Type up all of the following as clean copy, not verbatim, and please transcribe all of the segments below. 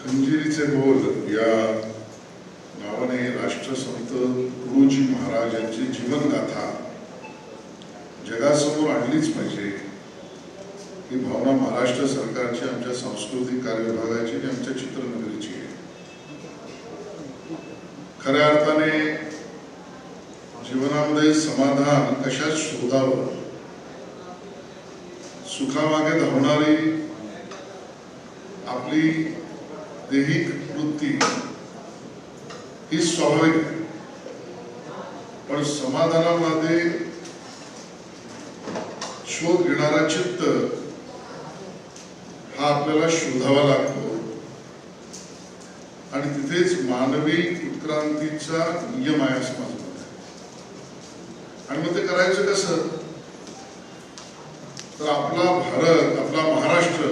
खंजिरीचे बोल या नावाने राष्ट्रसंत तुकडोजी महाराज यांची जीवनगाथा जगासमोर आणलीच पाहिजे ही भावना महाराष्ट्र सरकारची, आमच्या सांस्कृतिक कार्य विभागाची आणि आमच्या चित्रनगरीची आहे. खऱ्या अर्थाने जीवनामध्ये समाधान कशात शोधावं, सुखामागे धावणारी आपली दैहिक वृत्ती ही स्वाभाविक आहे, पण समाधानामध्ये शोध घेणारा चित्त हा आपल्याला शोधावा लागतो आणि तिथेच मानवी उत्क्रांतीचा नियम आहे असं माझं मत आहे. आणि मग ते करायचं कसं, तर आपला भारत, आपला महाराष्ट्र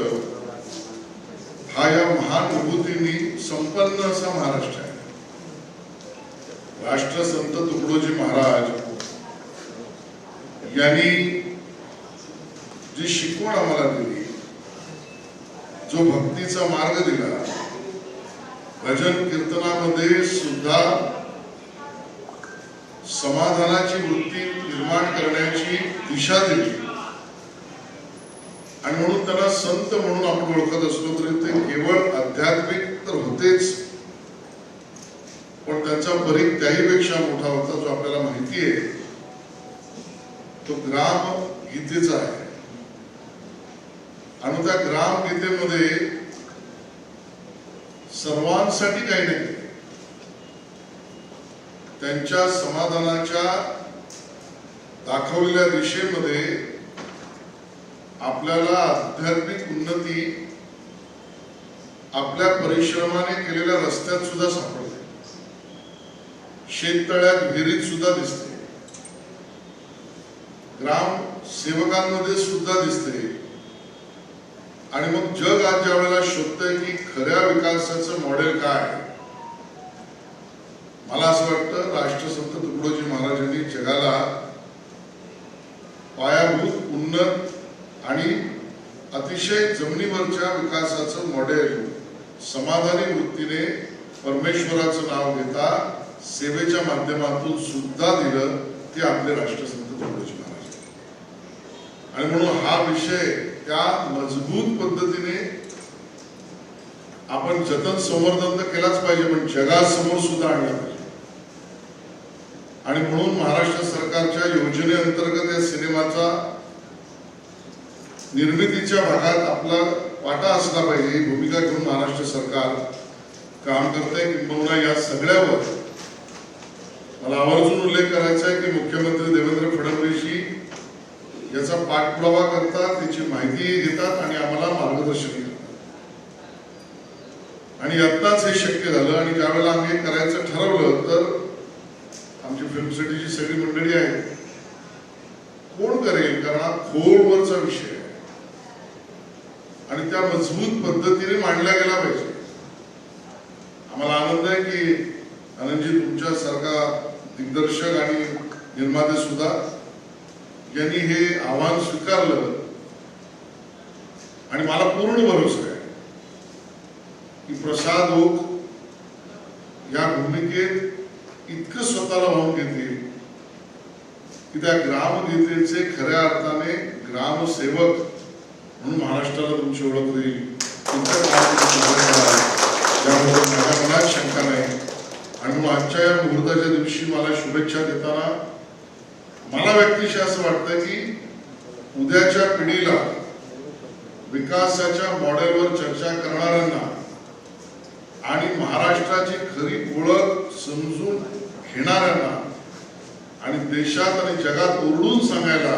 हा या महान विभूतींनी संपन्न असा महाराष्ट्र आहे. राष्ट्रसंत तुकडोजी महाराज यांनी जी शिकवण आम्हाला दिली, जो भक्तीचा मार्ग दिला, भजन कीर्तनामध्ये सुद्धा समाधानाची वृत्ती निर्माण करण्याची दिशा दिली आणि म्हणून त्यांना संत म्हणून आपण ओळखत असलो तरी ते केवळ आध्यात्मिक तर होतेच, पण त्यांचा परीघ त्याहीपेक्षा मोठा होता, जो आपल्याला माहिती आहे तो ग्राम गीतेचा आहे. आणि त्या ग्राम गीतेमध्ये सर्वांसाठी काही नाही, त्यांच्या समाधानाच्या दाखवलेल्या दिशेमध्ये आपल्याला आध्यात्मिक उन्नती आपल्या परिश्रमाने केलेल्या रस्त्यात सुद्धा सापडते, शेततळ्यात विहिरीत सुद्धा दिसते, ग्राम सेवकांमध्ये सुद्धा दिसते. आणि मग जग आज ज्या वेळेला शोधतंय की खऱ्या विकासाचं मॉडेल काय, मला असं वाटतं राष्ट्रसंत तुकडोजी महाराजांनी जगाला पायाभूत उन्नत आणि अतिशय जमिनीवरच्या विकासाचं मॉडेल समाधानी वृत्तीने परमेश्वराचं नाव घेता सेवेच्या माध्यमातून सुद्धा दिलं, ते आपले राष्ट्रसंत तुकडोजी महाराज. आणि म्हणून हा विषय त्या मजबूत पद्धतीने आपण जतन संवर्धन तर केलाच पाहिजे, पण जगासमोर सुद्धा आणला पाहिजे. आणि म्हणून महाराष्ट्र सरकारच्या योजनेअंतर्गत या सिनेमाचा निर्मितीच्या भागात आपला वाटा असला पाहिजे, ही भूमिका घेऊन महाराष्ट्र सरकार काम करतंय. किंबहुना या सगळ्यावर मला आवर्जून उल्लेख करायचा आहे की मुख्यमंत्री देवेंद्र फडणवीसजी याचा पाठपुरावा करतात, त्याची माहिती घेतात आणि आम्हाला मार्गदर्शन करतात. आणि आत्ताच हे शक्य झालं. आणि ज्यावेळेला आम्ही हे करायचं ठरवलं तर आमची फिल्म सिटीची सगळी मंडळी आहे, कोण करेल, कारण हा खोलवरचा विषय आहे आणि त्या मजबूत पद्धतीने मांडला गेला पाहिजे. आम्हाला आनंद आहे की आनंदजी तुमच्यासारखा दिग्दर्शक आणि निर्माते सुद्धा यांनी हे आव्हान स्वीकारलं. आणि मला पूर्ण भरोसा आहे की प्रसाद ओक या भूमिकेत इतकं स्वतःला वाहून घेतील की त्या ग्रामगीतेचे खऱ्या अर्थाने ग्रामसेवक म्हणून महाराष्ट्राला तुमची ओळख होईल. त्याबद्दल माझ्या मनात शंका नाही. आणि म्हणून आजच्या या मुहूर्ताच्या दिवशी मला शुभेच्छा देताना मला व्यक्तिशः असं वाटतं की उद्याच्या पिढीला विकासाच्या मॉडेलवर चर्चा करणाऱ्यांना आणि महाराष्ट्राची खरी ओळख समजून घेणाऱ्यांना आणि देशात आणि जगात ओरडून सांगायला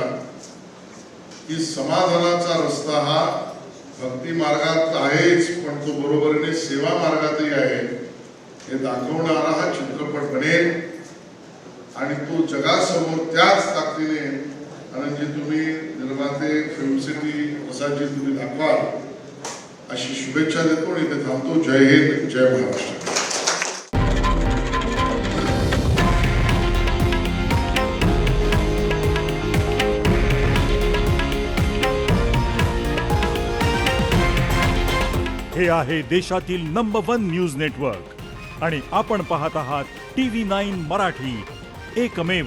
की समाधानाचा रस्ता हा भक्ती मार्गात आहेच, पण तो बरोबरीने सेवा मार्गातही आहे, हे दाखवणारा हा चित्रपट बनेल. आणि तो जगासमोर त्याच ताकदीने आनंदजी तुम्ही निर्माते, फिल्म सिटी प्रसादजी तुम्ही दाखवाल अशी शुभेच्छा देतो आणि इथे थांबतो. जय हिंद, जय महाराष्ट्र. हे आहे देशातील नंबर 1 न्यूज नेटवर्क आणि आपण पाहत आहात TV9 मराठी, एकमेव.